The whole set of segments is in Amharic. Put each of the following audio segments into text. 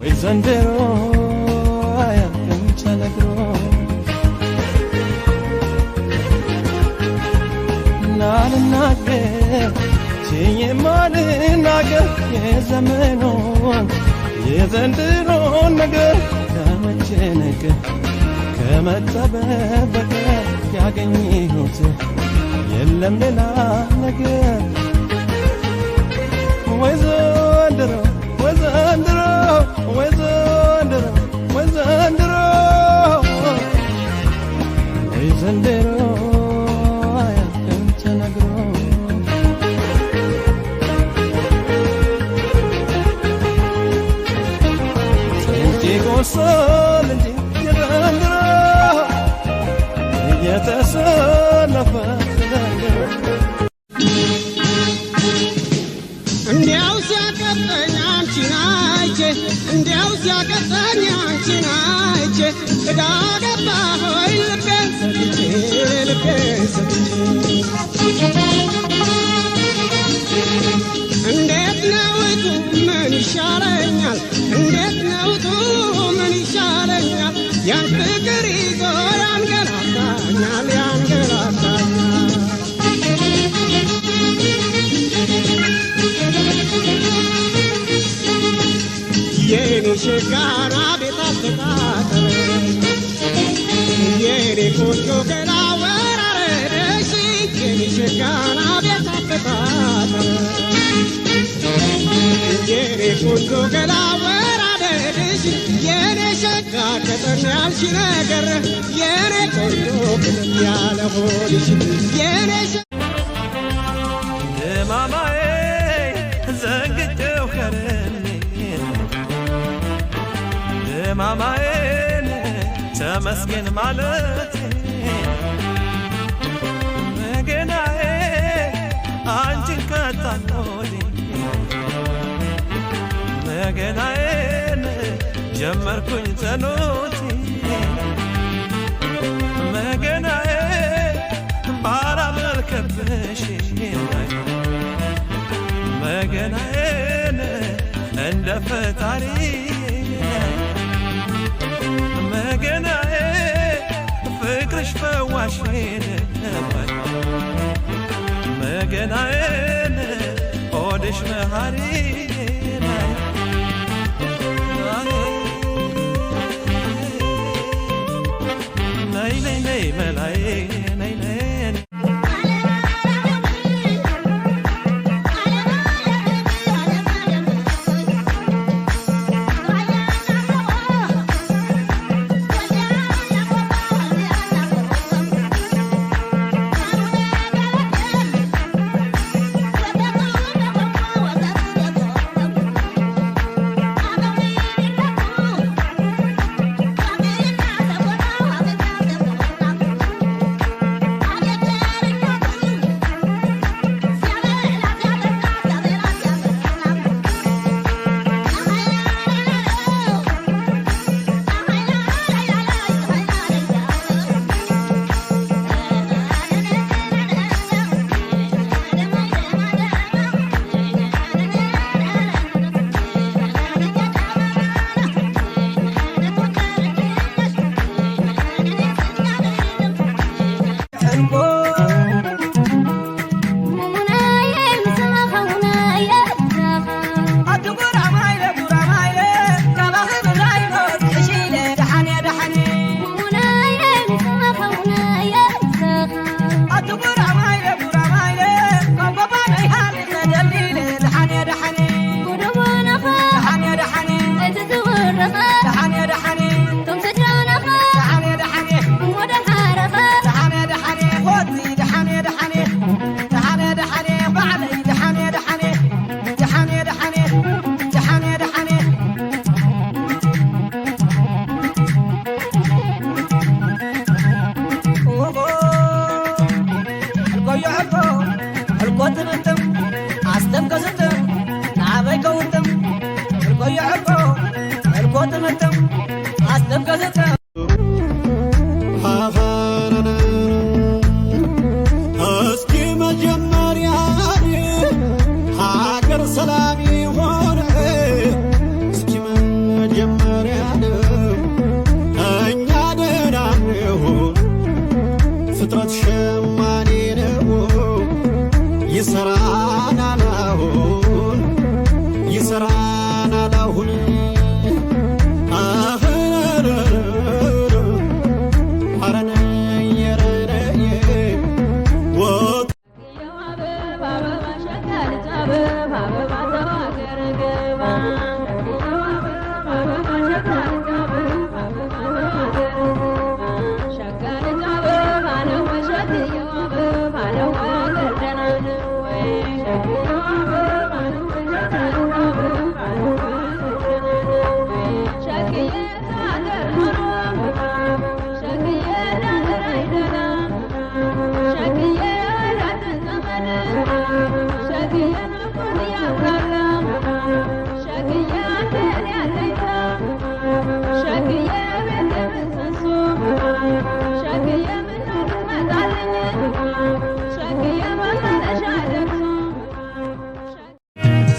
ወይ ዘንድሮ አያልቅም ተነግሮ ናልናገር የማልናገር የዘመኑን የዘንድሮን ነገር ከመጨነቅ ከመጠበብ በቀር ያገኘሁት የለም ሌላ ነገር። ወይ ዘንድሮ ወይ ዘንድሮ ወይ ዘንድሮ ወይ ዘንድሮ ወይ ዘንድሮ አያልቅም ተነግሮ ጎሶል እንጂ የዘንድሮ እየተሰለፈ እንዲያው ሲያቀጠኝ አንቺን አይቼ እንዲያው ሲያቀጠኝ አንቺን አይቼ ዕዳ ገባ ሆይ ልቤን ሰጥቼ ልቤን ሰጥቼ እንዴት ነውቱ ምን ይሻለኛል እንዴት ነውቱ ምን ይሻለኛል ያን ፍቅር ይዞ ያንገላታኛል ያንገላታኛል የኔ ሸጋራ ቤት አስተቃጠረ የኔ ቆንጆ ገላ ወራረደሽ የኔ ሸጋራ ቤት አስተቃጠረ የኔ ቆንጆ ገላ ወራረደሽ የኔ ሸጋ ከጠን ያልሽ ነገር የኔ ቆንጆ ቅልም ያለ ሆድሽ የኔ ማማዬ ዘንግቼው ከረኔ ማማዬን ተመስገን ማለት መገናዬ አንቺን ከታኖሌ መገናዬን ጀመርኩኝ ጸሎቴ መገናዬ ባላመልከብሽ መገናዬን እንደ ፈጣሪ መገናዬ ፍቅርሽ ፈዋሽን መገናዬን ሆድሽ መሃሪ ነይ ነይ ነይ መላዬ ነይ ነይ ፍጥረት ሸማኔ ነው ይሰራናል አሁን ይሰራናል አሁን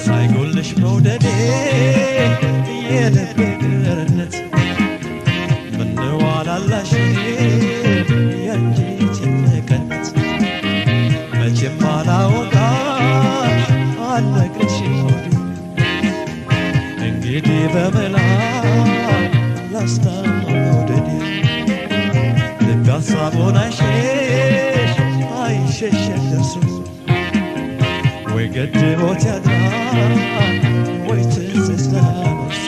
ሳይጎልሽ መውደዴ የልቤ ቅርነት ምነው አላላሽ ያንቺ ጭንቀት መቼም አላወጣሽ አልነግርሽ ሆዴ እንግዲህ በመላ ላስታማ መውደዴ ልብ ሀሳቡን አይሸሽ አይሸሸግ ደርሶ ወይ ገድቦት ያድራል ወይ ትዝታ ነፍሱ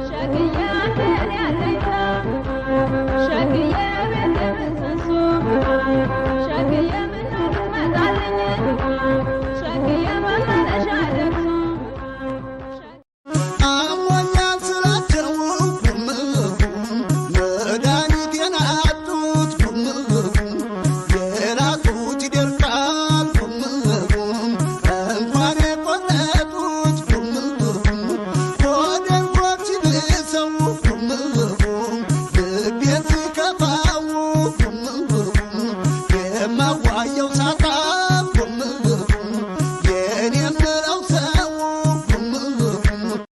Shaggy እማዋ